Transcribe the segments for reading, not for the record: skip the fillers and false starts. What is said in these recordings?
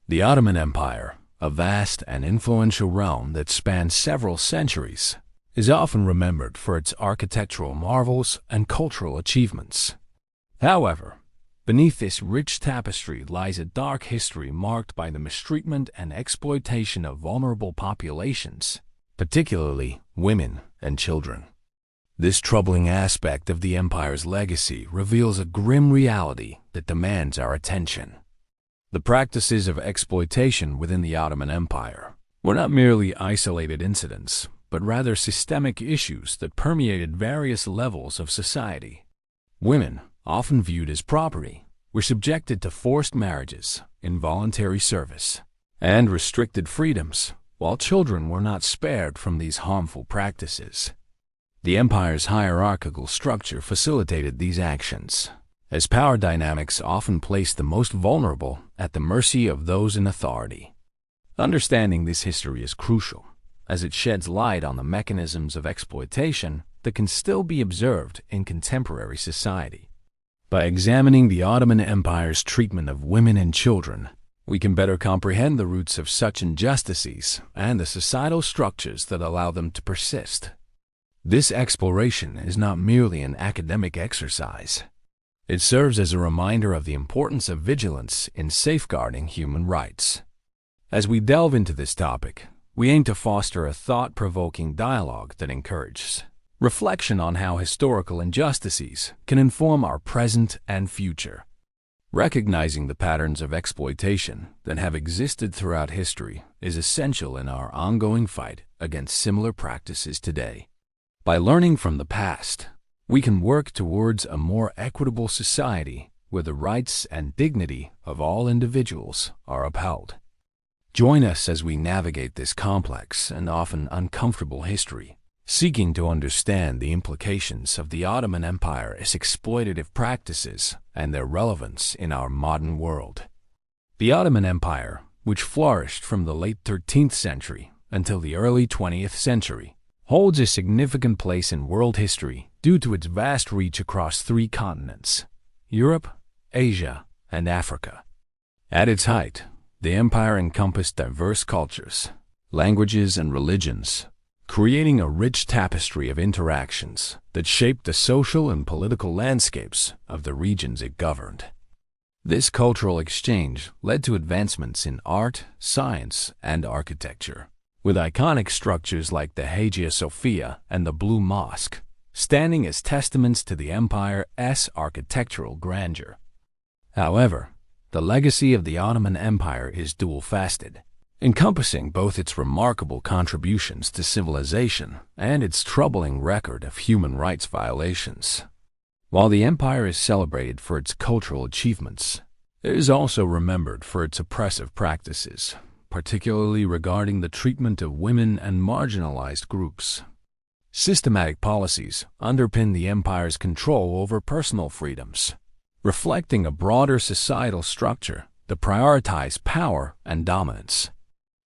The Ottoman Empire, a vast and influential realm that spanned several centuries, is often remembered for its architectural marvels and cultural achievements. However, beneath this rich tapestry lies a dark history marked by the mistreatment and exploitation of vulnerable populations, particularly women and children. This troubling aspect of the empire's legacy reveals a grim reality that demands our attention. The practices of exploitation within the Ottoman Empire were not merely isolated incidents, but rather systemic issues that permeated various levels of society. Women, often viewed as property, were subjected to forced marriages, involuntary service, and restricted freedoms, while children were not spared from these harmful practices. The empire's hierarchical structure facilitated these actions, as power dynamics often placed the most vulnerable at the mercy of those in authority. Understanding this history is crucial, as it sheds light on the mechanisms of exploitation that can still be observed in contemporary society. By examining the Ottoman Empire's treatment of women and children, we can better comprehend the roots of such injustices and the societal structures that allow them to persist. This exploration is not merely an academic exercise. It serves as a reminder of the importance of vigilance in safeguarding human rights. As we delve into this topic, we aim to foster a thought-provoking dialogue that encourages reflection on how historical injustices can inform our present and future. Recognizing the patterns of exploitation that have existed throughout history is essential in our ongoing fight against similar practices today. By learning from the past, we can work towards a more equitable society where the rights and dignity of all individuals are upheld. Join us as we navigate this complex and often uncomfortable history, seeking to understand the implications of the Ottoman Empire's exploitative practices and their relevance in our modern world. The Ottoman Empire, which flourished from the late 13th century until the early 20th century, holds a significant place in world history due to its vast reach across three continents: Europe, Asia, and Africa. At its height, the empire encompassed diverse cultures, languages, and religions, creating a rich tapestry of interactions that shaped the social and political landscapes of the regions it governed. This cultural exchange led to advancements in art, science, and architecture, with iconic structures like the Hagia Sophia and the Blue Mosque standing as testaments to the empire's architectural grandeur. However, the legacy of the Ottoman Empire is dual-faceted, encompassing both its remarkable contributions to civilization and its troubling record of human rights violations. While the empire is celebrated for its cultural achievements, it is also remembered for its oppressive practices, particularly regarding the treatment of women and marginalized groups. Systematic policies underpin the empire's control over personal freedoms, reflecting a broader societal structure that prioritized power and dominance.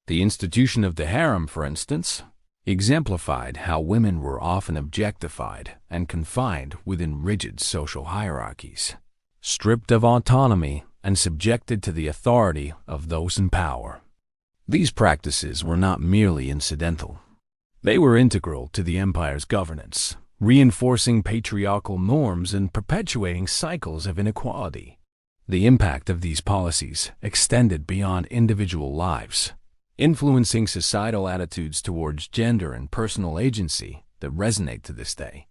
The institution of the harem, for instance, exemplified how women were often objectified and confined within rigid social hierarchies, stripped of autonomy and subjected to the authority of those in power. These practices were not merely incidental. They were integral to the empire's governance, reinforcing patriarchal norms and perpetuating cycles of inequality. The impact of these policies extended beyond individual lives, influencing societal attitudes towards gender and personal agency that resonate to this day.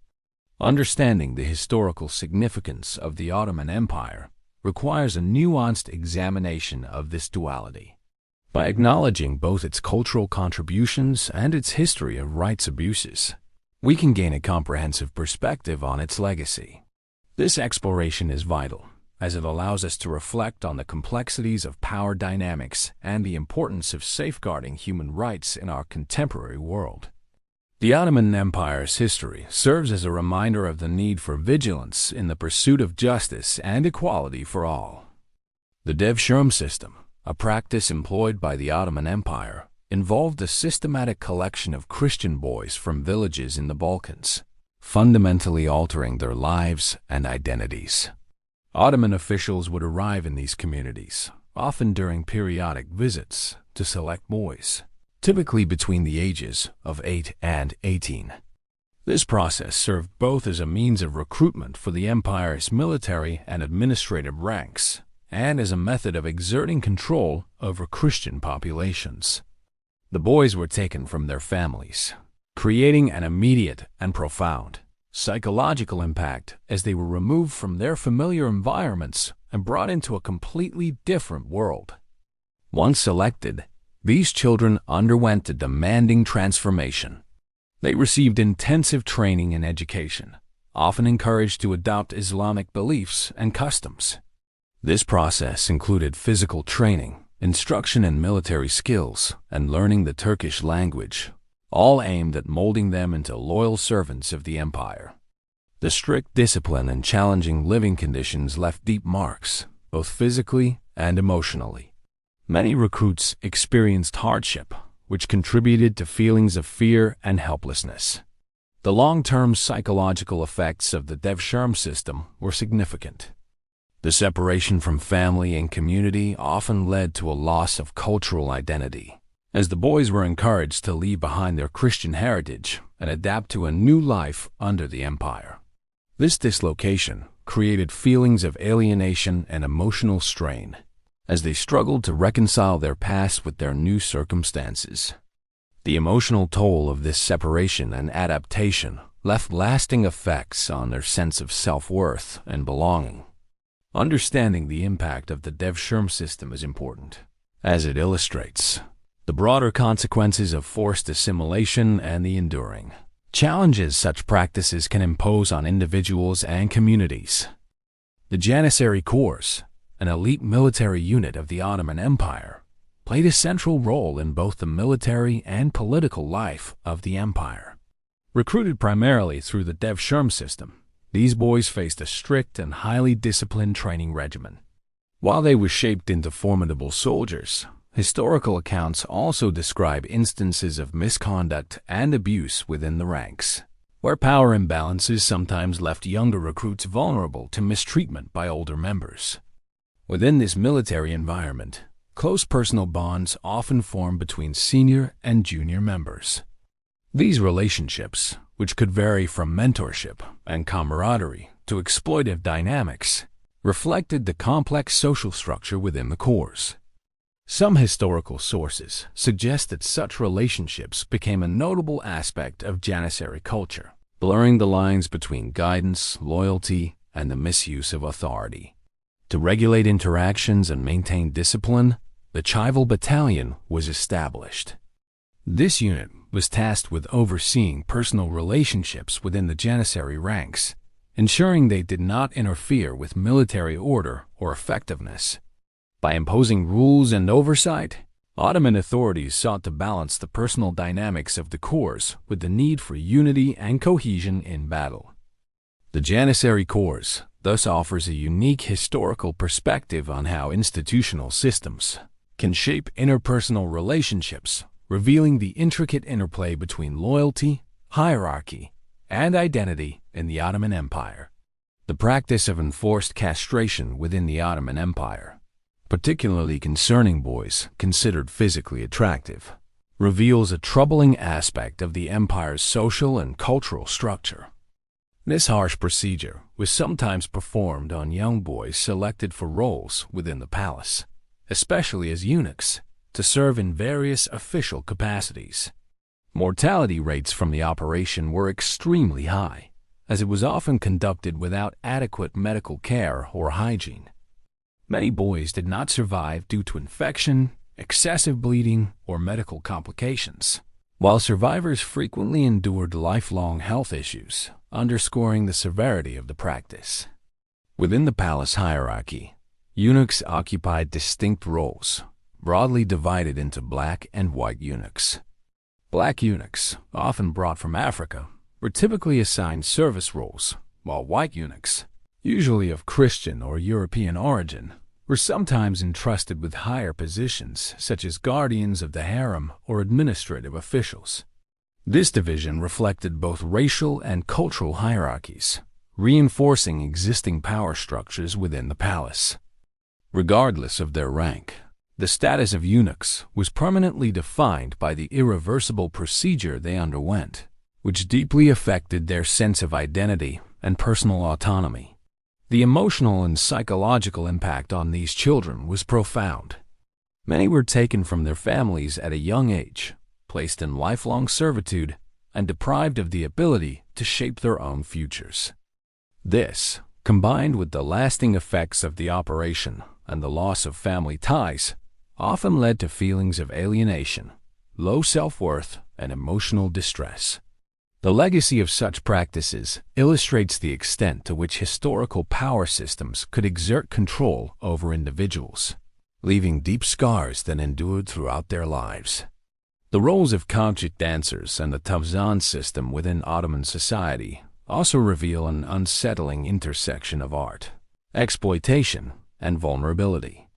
Understanding the historical significance of the Ottoman Empire requires a nuanced examination of this duality. By acknowledging both its cultural contributions and its history of rights abuses, we can gain a comprehensive perspective on its legacy. This exploration is vital, as it allows us to reflect on the complexities of power dynamics and the importance of safeguarding human rights in our contemporary world. The Ottoman Empire's history serves as a reminder of the need for vigilance in the pursuit of justice and equality for all. The Devshirme system, a practice employed by the Ottoman Empire, involved the systematic collection of Christian boys from villages in the Balkans, fundamentally altering their lives and identities. Ottoman officials would arrive in these communities, often during periodic visits to select boys, typically between the ages of 8 and 18. This process served both as a means of recruitment for the empire's military and administrative ranks, and as a method of exerting control over Christian populations. The boys were taken from their families, creating an immediate and profound psychological impact as they were removed from their familiar environments and brought into a completely different world. Once selected, these children underwent a demanding transformation. They received intensive training and education, often encouraged to adopt Islamic beliefs and customs. This process included physical training, instruction in military skills, and learning the Turkish language, all aimed at molding them into loyal servants of the empire. The strict discipline and challenging living conditions left deep marks, both physically and emotionally. Many recruits experienced hardship, which contributed to feelings of fear and helplessness. The long-term psychological effects of the Devshirme system were significant. The separation from family and community often led to a loss of cultural identity, as the boys were encouraged to leave behind their Christian heritage and adapt to a new life under the empire. This dislocation created feelings of alienation and emotional strain, as they struggled to reconcile their past with their new circumstances. The emotional toll of this separation and adaptation left lasting effects on their sense of self-worth and belonging. Understanding the impact of the Devshirme system is important, as it illustrates the broader consequences of forced assimilation and the enduring challenges such practices can impose on individuals and communities. The Janissary Corps, an elite military unit of the Ottoman Empire, played a central role in both the military and political life of the empire. Recruited primarily through the Devshirme system, these boys faced a strict and highly disciplined training regimen. While they were shaped into formidable soldiers, historical accounts also describe instances of misconduct and abuse within the ranks, where power imbalances sometimes left younger recruits vulnerable to mistreatment by older members. Within this military environment, close personal bonds often form between senior and junior members. These relationships, which could vary from mentorship and camaraderie to exploitive dynamics, reflected the complex social structure within the corps. Some historical sources suggest that such relationships became a notable aspect of Janissary culture, blurring the lines between guidance, loyalty, and the misuse of authority. To regulate interactions and maintain discipline, the Chival Battalion was established. This unit was tasked with overseeing personal relationships within the Janissary ranks, ensuring they did not interfere with military order or effectiveness. By imposing rules and oversight, Ottoman authorities sought to balance the personal dynamics of the corps with the need for unity and cohesion in battle. The Janissary Corps thus offers a unique historical perspective on how institutional systems can shape interpersonal relationships, revealing the intricate interplay between loyalty, hierarchy, and identity in the Ottoman Empire. The practice of enforced castration within the Ottoman Empire, particularly concerning boys considered physically attractive, reveals a troubling aspect of the empire's social and cultural structure. This harsh procedure was sometimes performed on young boys selected for roles within the palace, especially as eunuchs, to serve in various official capacities. Mortality rates from the operation were extremely high, as it was often conducted without adequate medical care or hygiene. Many boys did not survive due to infection, excessive bleeding, or medical complications, while survivors frequently endured lifelong health issues, underscoring the severity of the practice. Within the palace hierarchy, eunuchs occupied distinct roles, broadly divided into black and white eunuchs. Black eunuchs, often brought from Africa, were typically assigned service roles, while white eunuchs, usually of Christian or European origin, were sometimes entrusted with higher positions such as guardians of the harem or administrative officials. This division reflected both racial and cultural hierarchies, reinforcing existing power structures within the palace. Regardless of their rank, the status of eunuchs was permanently defined by the irreversible procedure they underwent, which deeply affected their sense of identity and personal autonomy. The emotional and psychological impact on these children was profound. Many were taken from their families at a young age, placed in lifelong servitude, and deprived of the ability to shape their own futures. This, combined with the lasting effects of the operation and the loss of family ties, often led to feelings of alienation, low self-worth, and emotional distress. The legacy of such practices illustrates the extent to which historical power systems could exert control over individuals, leaving deep scars that endured throughout their lives. The roles of Köçek dancers and the Trabzon system within Ottoman society also reveal an unsettling intersection of art, exploitation, and vulnerability.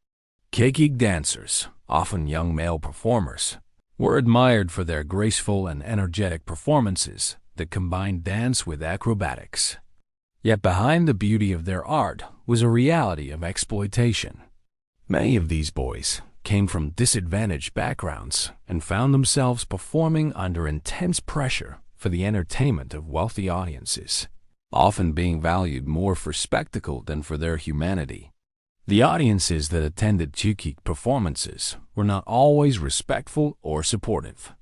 Köçek dancers, often young male performers, were admired for their graceful and energetic performances that combined dance with acrobatics. Yet behind the beauty of their art was a reality of exploitation. Many of these boys came from disadvantaged backgrounds and found themselves performing under intense pressure for the entertainment of wealthy audiences, often being valued more for spectacle than for their humanity. The audiences that attended Köçek performances were not always respectful or supportive.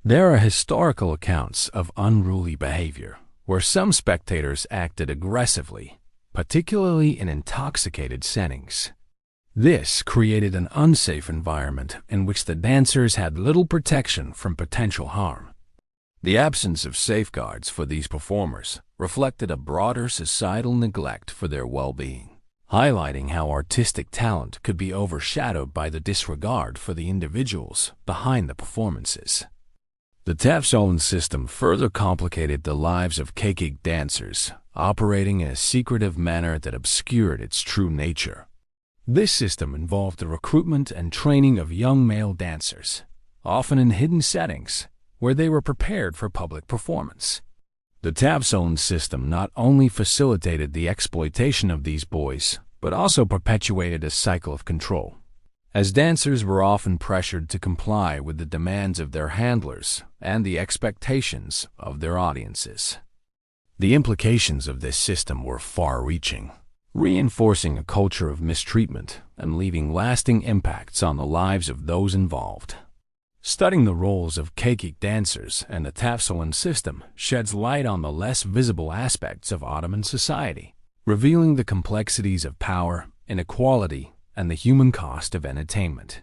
There are historical accounts of unruly behavior, where some spectators acted aggressively, particularly in intoxicated settings. This created an unsafe environment in which the dancers had little protection from potential harm. The absence of safeguards for these performers reflected a broader societal neglect for their well-being, highlighting how artistic talent could be overshadowed by the disregard for the individuals behind the performances. The Trabzon system further complicated the lives of Köçek dancers, operating in a secretive manner that obscured its true nature. This system involved the recruitment and training of young male dancers, often in hidden settings, where they were prepared for public performance. The Trabzon system not only facilitated the exploitation of these boys, but also perpetuated a cycle of control, as dancers were often pressured to comply with the demands of their handlers and the expectations of their audiences. The implications of this system were far-reaching, reinforcing a culture of mistreatment and leaving lasting impacts on the lives of those involved. Studying the roles of Köçek dancers and the Trabzon system sheds light on the less visible aspects of Ottoman society, revealing the complexities of power, inequality, and the human cost of entertainment.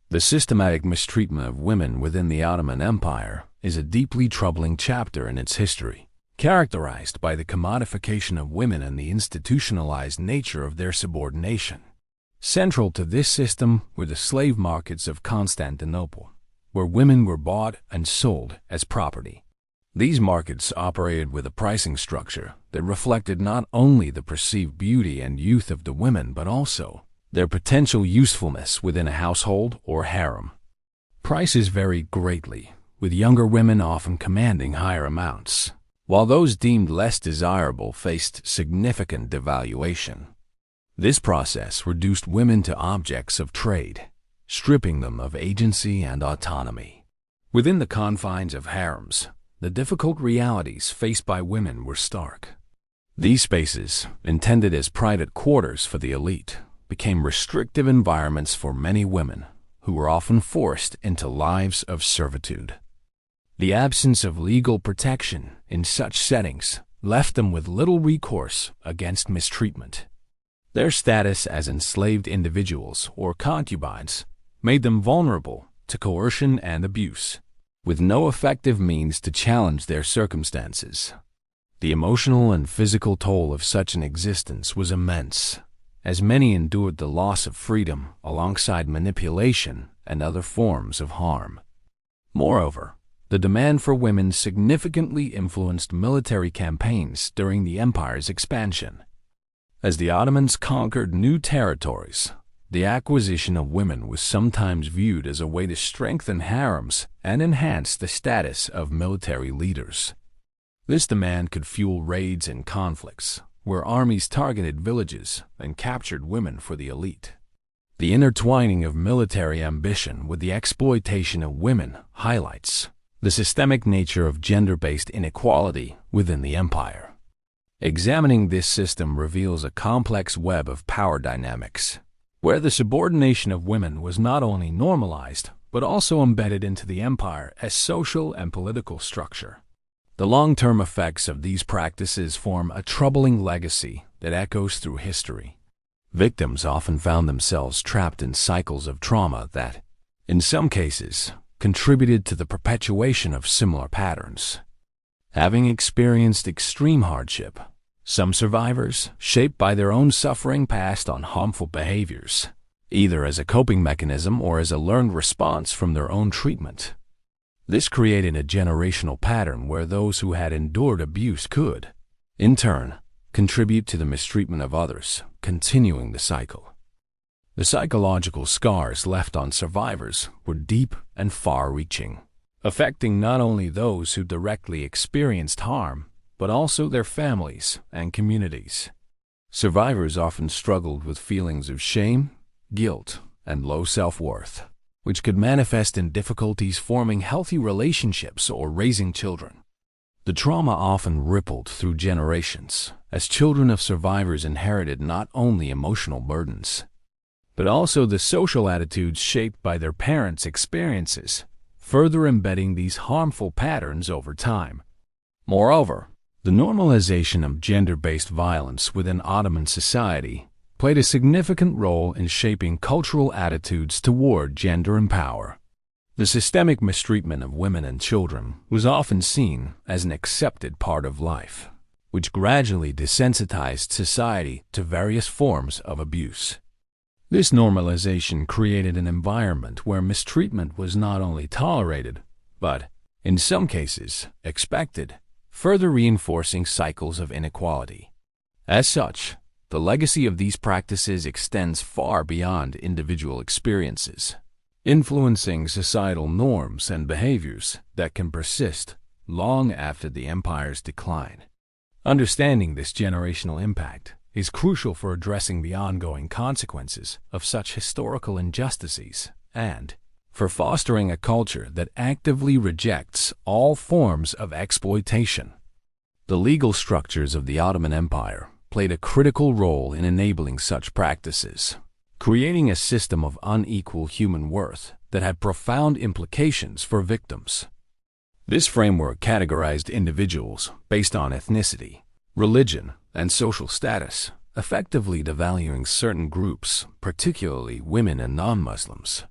The systematic mistreatment of women within the Ottoman Empire is a deeply troubling chapter in its history, characterized by the commodification of women and the institutionalized nature of their subordination. Central to this system were the slave markets of Constantinople, where women were bought and sold as property. These markets operated with a pricing structure that reflected not only the perceived beauty and youth of the women but also their potential usefulness within a household or harem. Prices varied greatly, with younger women often commanding higher amounts, while those deemed less desirable faced significant devaluation. This process reduced women to objects of trade, stripping them of agency and autonomy. Within the confines of harems, the difficult realities faced by women were stark. These spaces, intended as private quarters for the elite, became restrictive environments for many women, who were often forced into lives of servitude. The absence of legal protection in such settings left them with little recourse against mistreatment. Their status as enslaved individuals or concubines made them vulnerable to coercion and abuse, with no effective means to challenge their circumstances. The emotional and physical toll of such an existence was immense, as many endured the loss of freedom alongside manipulation and other forms of harm. Moreover, the demand for women significantly influenced military campaigns during the empire's expansion. As the Ottomans conquered new territories, the acquisition of women was sometimes viewed as a way to strengthen harems and enhance the status of military leaders. This demand could fuel raids and conflicts, where armies targeted villages and captured women for the elite. The intertwining of military ambition with the exploitation of women highlights the systemic nature of gender-based inequality within the empire. Examining this system reveals a complex web of power dynamics, where the subordination of women was not only normalized, but also embedded into the empire as social and political structure. The long-term effects of these practices form a troubling legacy that echoes through history. Victims often found themselves trapped in cycles of trauma that, in some cases, contributed to the perpetuation of similar patterns. Having experienced extreme hardship, some survivors, shaped by their own suffering, passed on harmful behaviors, either as a coping mechanism or as a learned response from their own treatment. This created a generational pattern where those who had endured abuse could, in turn, contribute to the mistreatment of others, continuing the cycle. The psychological scars left on survivors were deep and far-reaching, affecting not only those who directly experienced harm, but also their families and communities. Survivors often struggled with feelings of shame, guilt, and low self-worth, which could manifest in difficulties forming healthy relationships or raising children. The trauma often rippled through generations, as children of survivors inherited not only emotional burdens, but also the social attitudes shaped by their parents' experiences, further embedding these harmful patterns over time. Moreover, the normalization of gender-based violence within Ottoman society played a significant role in shaping cultural attitudes toward gender and power. The systemic mistreatment of women and children was often seen as an accepted part of life, which gradually desensitized society to various forms of abuse. This normalization created an environment where mistreatment was not only tolerated, but, in some cases, expected, further reinforcing cycles of inequality. As such, the legacy of these practices extends far beyond individual experiences, influencing societal norms and behaviors that can persist long after the empire's decline. Understanding this generational impact is crucial for addressing the ongoing consequences of such historical injustices and for fostering a culture that actively rejects all forms of exploitation. The legal structures of the Ottoman Empire played a critical role in enabling such practices, creating a system of unequal human worth that had profound implications for victims. This framework categorized individuals based on ethnicity, religion, and social status, effectively devaluing certain groups, particularly women and non-Muslims.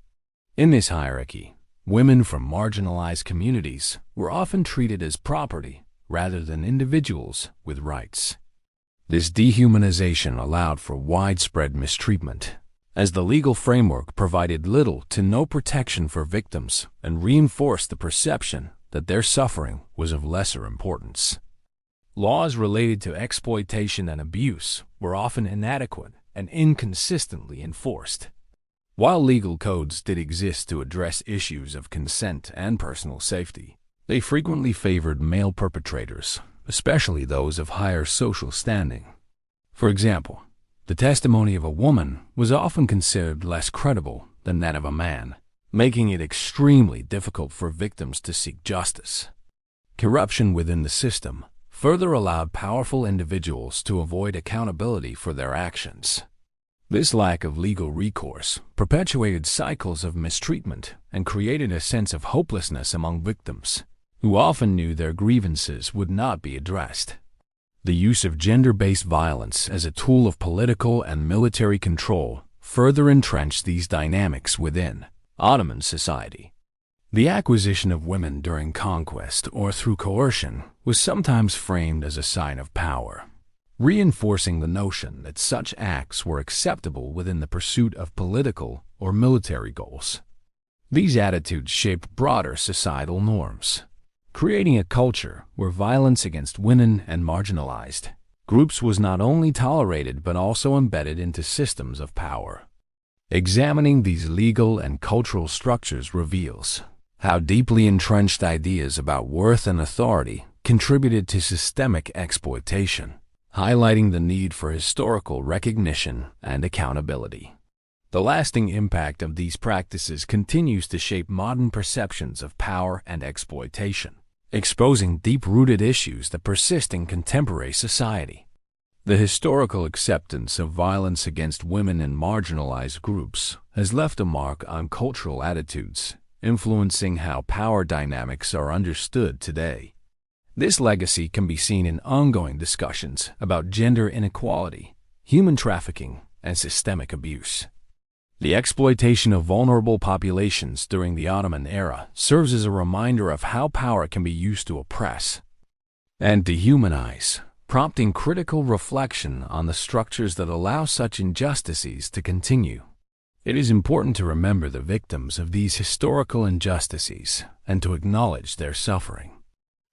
In this hierarchy, women from marginalized communities were often treated as property rather than individuals with rights. This dehumanization allowed for widespread mistreatment, as the legal framework provided little to no protection for victims and reinforced the perception that their suffering was of lesser importance. Laws related to exploitation and abuse were often inadequate and inconsistently enforced. While legal codes did exist to address issues of consent and personal safety, they frequently favored male perpetrators, especially those of higher social standing. For example, the testimony of a woman was often considered less credible than that of a man, making it extremely difficult for victims to seek justice. Corruption within the system further allowed powerful individuals to avoid accountability for their actions. This lack of legal recourse perpetuated cycles of mistreatment and created a sense of hopelessness among victims, who often knew their grievances would not be addressed. The use of gender-based violence as a tool of political and military control further entrenched these dynamics within Ottoman society. The acquisition of women during conquest or through coercion was sometimes framed as a sign of power, reinforcing the notion that such acts were acceptable within the pursuit of political or military goals. These attitudes shaped broader societal norms, creating a culture where violence against women and marginalized groups was not only tolerated but also embedded into systems of power. Examining these legal and cultural structures reveals how deeply entrenched ideas about worth and authority contributed to systemic exploitation, highlighting the need for historical recognition and accountability. The lasting impact of these practices continues to shape modern perceptions of power and exploitation, exposing deep-rooted issues that persist in contemporary society. The historical acceptance of violence against women and marginalized groups has left a mark on cultural attitudes, influencing how power dynamics are understood today. This legacy can be seen in ongoing discussions about gender inequality, human trafficking, and systemic abuse. The exploitation of vulnerable populations during the Ottoman era serves as a reminder of how power can be used to oppress and dehumanize, prompting critical reflection on the structures that allow such injustices to continue. It is important to remember the victims of these historical injustices and to acknowledge their suffering.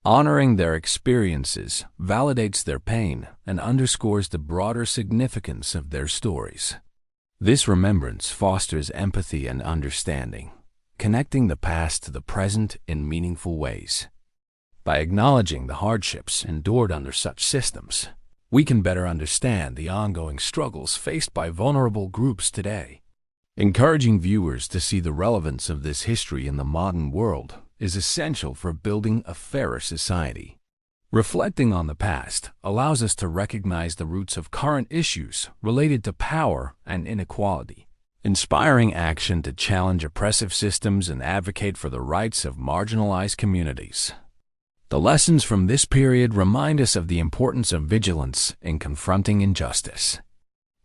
Honoring their experiences validates their pain and underscores the broader significance of their stories. This remembrance fosters empathy and understanding, connecting the past to the present in meaningful ways. By acknowledging the hardships endured under such systems, we can better understand the ongoing struggles faced by vulnerable groups today. Encouraging viewers to see the relevance of this history in the modern world is essential for building a fairer society. Reflecting on the past allows us to recognize the roots of current issues related to power and inequality, inspiring action to challenge oppressive systems and advocate for the rights of marginalized communities. The lessons from this period remind us of the importance of vigilance in confronting injustice.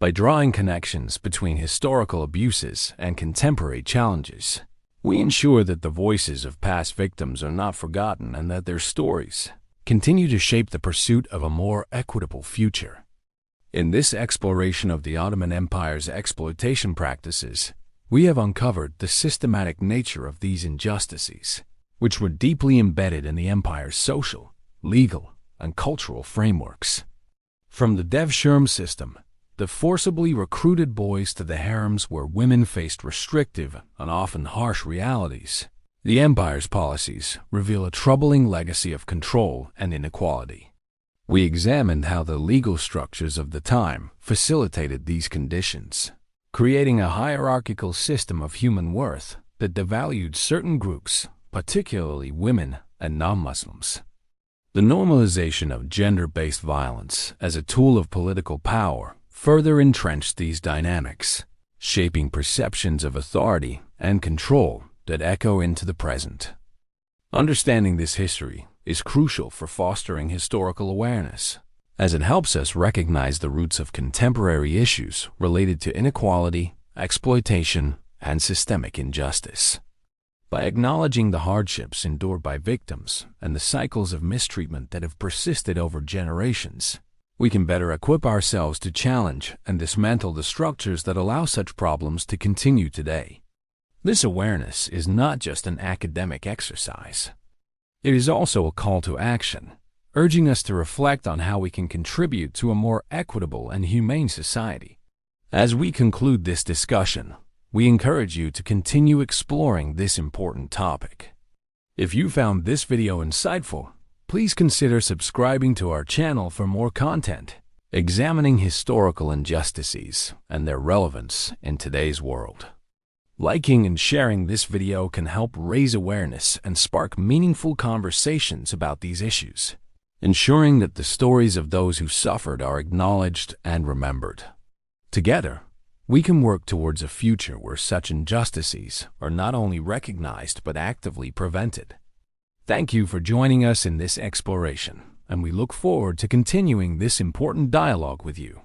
By drawing connections between historical abuses and contemporary challenges, we ensure that the voices of past victims are not forgotten and that their stories continue to shape the pursuit of a more equitable future. In this exploration of the Ottoman Empire's exploitation practices, we have uncovered the systematic nature of these injustices, which were deeply embedded in the empire's social, legal, and cultural frameworks. From the Devshirme system, the forcibly recruited boys, to the harems where women faced restrictive and often harsh realities, the empire's policies reveal a troubling legacy of control and inequality. We examined how the legal structures of the time facilitated these conditions, creating a hierarchical system of human worth that devalued certain groups, particularly women and non-Muslims. The normalization of gender-based violence as a tool of political power further entrenched these dynamics, shaping perceptions of authority and control that echo into the present. Understanding this history is crucial for fostering historical awareness, as it helps us recognize the roots of contemporary issues related to inequality, exploitation, and systemic injustice. By acknowledging the hardships endured by victims and the cycles of mistreatment that have persisted over generations, we can better equip ourselves to challenge and dismantle the structures that allow such problems to continue today. This awareness is not just an academic exercise. It is also a call to action, urging us to reflect on how we can contribute to a more equitable and humane society. As we conclude this discussion, we encourage you to continue exploring this important topic. If you found this video insightful, please consider subscribing to our channel for more content, examining historical injustices and their relevance in today's world. Liking and sharing this video can help raise awareness and spark meaningful conversations about these issues, ensuring that the stories of those who suffered are acknowledged and remembered. Together, we can work towards a future where such injustices are not only recognized but actively prevented. Thank you for joining us in this exploration, and we look forward to continuing this important dialogue with you.